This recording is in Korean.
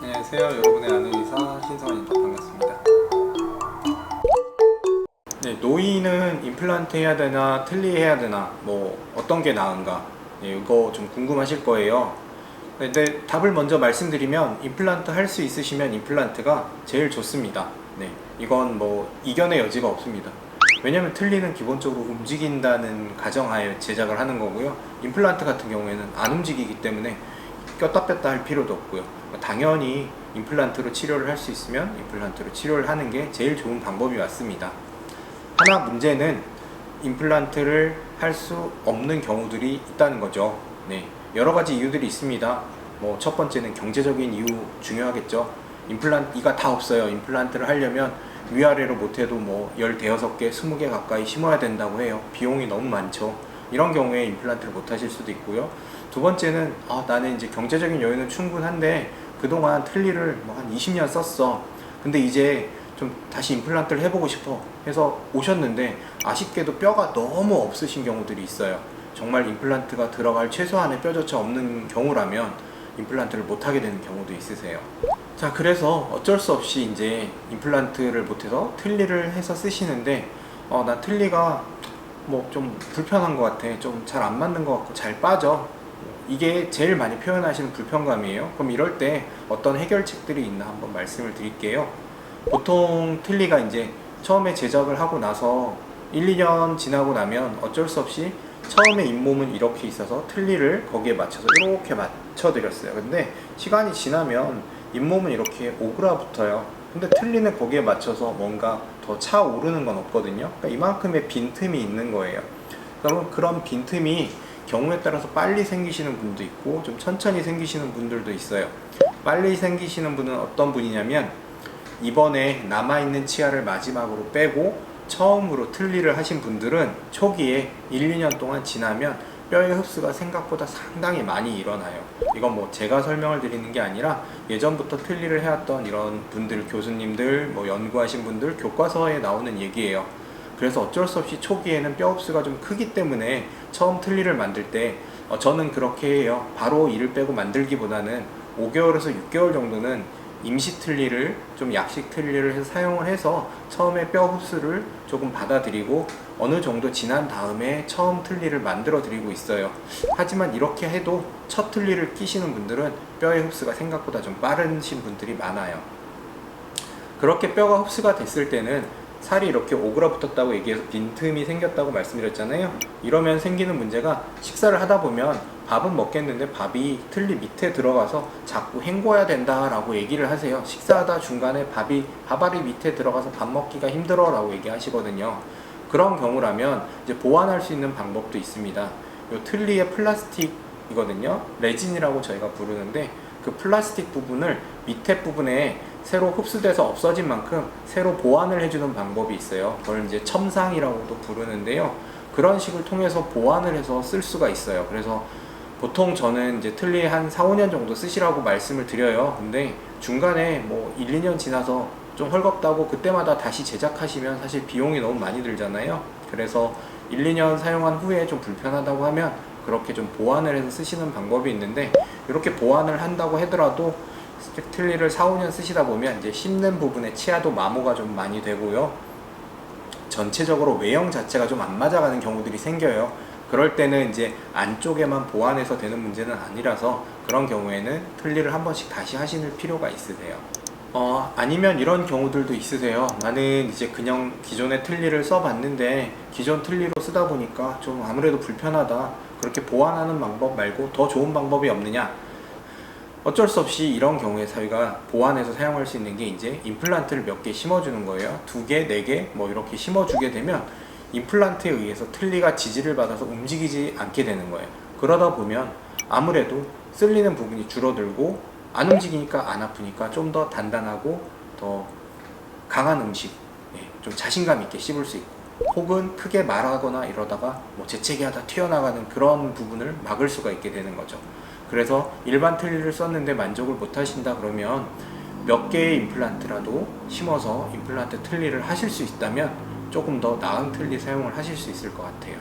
안녕하세요. 여러분의 아는 의사 신성환입니다. 반갑습니다. 네, 노이는 임플란트 해야 되나 틀니 해야 되나 뭐 어떤 게 나은가, 네, 이거 좀 궁금하실 거예요. 근데 답을 먼저 말씀드리면 임플란트 할 수 있으시면 임플란트가 제일 좋습니다. 네, 이건 뭐 이견의 여지가 없습니다. 왜냐면 틀니는 기본적으로 움직인다는 가정하에 제작을 하는 거고요. 임플란트 같은 경우에는 안 움직이기 때문에 꼈다 뺐다 할 필요도 없고요. 당연히 임플란트로 치료를 할 수 있으면 임플란트로 치료를 하는 게 제일 좋은 방법이 맞습니다. 하나 문제는 임플란트를 할 수 없는 경우들이 있다는 거죠. 네, 여러 가지 이유들이 있습니다. 뭐 첫 번째는 경제적인 이유 중요하겠죠. 임플란트가 다 없어요. 임플란트를 하려면 위아래로 못해도 뭐 15개, 20개 가까이 심어야 된다고 해요. 비용이 너무 많죠. 이런 경우에 임플란트를 못 하실 수도 있고요. 두 번째는 나는 이제 경제적인 여유는 충분한데 그동안 틀니를 뭐 한 20년 썼어. 근데 이제 좀 다시 임플란트를 해보고 싶어 해서 오셨는데 아쉽게도 뼈가 너무 없으신 경우들이 있어요. 정말 임플란트가 들어갈 최소한의 뼈조차 없는 경우라면 임플란트를 못하게 되는 경우도 있으세요. 자, 그래서 어쩔 수 없이 이제 임플란트를 못해서 틀니를 해서 쓰시는데 나 틀니가 뭐 좀 불편한 것 같아, 좀 잘 안 맞는 것 같고 잘 빠져, 이게 제일 많이 표현하시는 불편감이에요. 그럼 이럴 때 어떤 해결책들이 있나 한번 말씀을 드릴게요. 보통 틀니가 이제 처음에 제작을 하고 나서 1, 2년 지나고 나면 어쩔 수 없이 처음에 잇몸은 이렇게 있어서 틀니를 거기에 맞춰서 이렇게 맞춰드렸어요. 근데 시간이 지나면 잇몸은 이렇게 오그라붙어요. 근데 틀니는 거기에 맞춰서 뭔가 더 차오르는 건 없거든요. 그러니까 이만큼의 빈틈이 있는 거예요. 그럼 그런 빈틈이 경우에 따라서 빨리 생기시는 분도 있고 좀 천천히 생기시는 분들도 있어요. 빨리 생기시는 분은 어떤 분이냐면 이번에 남아있는 치아를 마지막으로 빼고 처음으로 틀니를 하신 분들은 초기에 1, 2년 동안 지나면 뼈의 흡수가 생각보다 상당히 많이 일어나요. 이건 뭐 제가 설명을 드리는 게 아니라 예전부터 틀니를 해왔던 이런 분들, 교수님들, 뭐 연구하신 분들 교과서에 나오는 얘기예요. 그래서 어쩔 수 없이 초기에는 뼈 흡수가 좀 크기 때문에 처음 틀니를 만들 때 저는 그렇게 해요. 바로 이를 빼고 만들기보다는 5개월에서 6개월 정도는 임시 틀니를, 좀 약식 틀니를 해서 사용을 해서 처음에 뼈 흡수를 조금 받아들이고 어느 정도 지난 다음에 처음 틀니를 만들어 드리고 있어요. 하지만 이렇게 해도 첫 틀니를 끼시는 분들은 뼈의 흡수가 생각보다 좀 빠르신 분들이 많아요. 그렇게 뼈가 흡수가 됐을 때는 살이 이렇게 오그라붙었다고 얘기해서 빈틈이 생겼다고 말씀드렸잖아요. 이러면 생기는 문제가, 식사를 하다 보면 밥은 먹겠는데 밥이 틀니 밑에 들어가서 자꾸 헹궈야 된다라고 얘기를 하세요. 식사하다 중간에 밥알이 밑에 들어가서 밥 먹기가 힘들어 라고 얘기하시거든요. 그런 경우라면 이제 보완할 수 있는 방법도 있습니다. 요 틀니의 플라스틱이거든요. 레진이라고 저희가 부르는데 그 플라스틱 부분을 밑에 부분에 새로 흡수돼서 없어진 만큼 새로 보완을 해주는 방법이 있어요. 그걸 이제 첨상이라고도 부르는데요. 그런 식을 통해서 보완을 해서 쓸 수가 있어요. 그래서 보통 저는 이제 틀니 한 4, 5년 정도 쓰시라고 말씀을 드려요. 근데 중간에 뭐 1, 2년 지나서 좀 헐겁다고 그때마다 다시 제작하시면 사실 비용이 너무 많이 들잖아요. 그래서 1, 2년 사용한 후에 좀 불편하다고 하면 그렇게 좀 보완을 해서 쓰시는 방법이 있는데, 이렇게 보완을 한다고 하더라도 틀니를 4, 5년 쓰시다 보면 이제 씹는 부분에 치아도 마모가 좀 많이 되고요. 전체적으로 외형 자체가 좀 안 맞아가는 경우들이 생겨요. 그럴 때는 이제 안쪽에만 보완해서 되는 문제는 아니라서 그런 경우에는 틀니를 한 번씩 다시 하실 필요가 있으세요. 아니면 이런 경우들도 있으세요. 나는 이제 그냥 기존의 틀니를 써봤는데 기존 틀니로 쓰다 보니까 좀 아무래도 불편하다. 그렇게 보완하는 방법 말고 더 좋은 방법이 없느냐? 어쩔 수 없이 이런 경우에 저희가 보완해서 사용할 수 있는 게 이제 임플란트를 몇 개 심어주는 거예요. 2개, 4개 뭐 이렇게 심어주게 되면 임플란트에 의해서 틀니가 지지를 받아서 움직이지 않게 되는 거예요. 그러다 보면 아무래도 쓸리는 부분이 줄어들고 안 움직이니까 안 아프니까 좀 더 단단하고 더 강한 음식, 좀 자신감 있게 씹을 수 있고, 혹은 크게 말하거나 이러다가 뭐 재채기하다 튀어나가는 그런 부분을 막을 수가 있게 되는 거죠. 그래서 일반 틀니를 썼는데 만족을 못 하신다 그러면 몇 개의 임플란트라도 심어서 임플란트 틀니를 하실 수 있다면 조금 더 나은 틀니 사용을 하실 수 있을 것 같아요.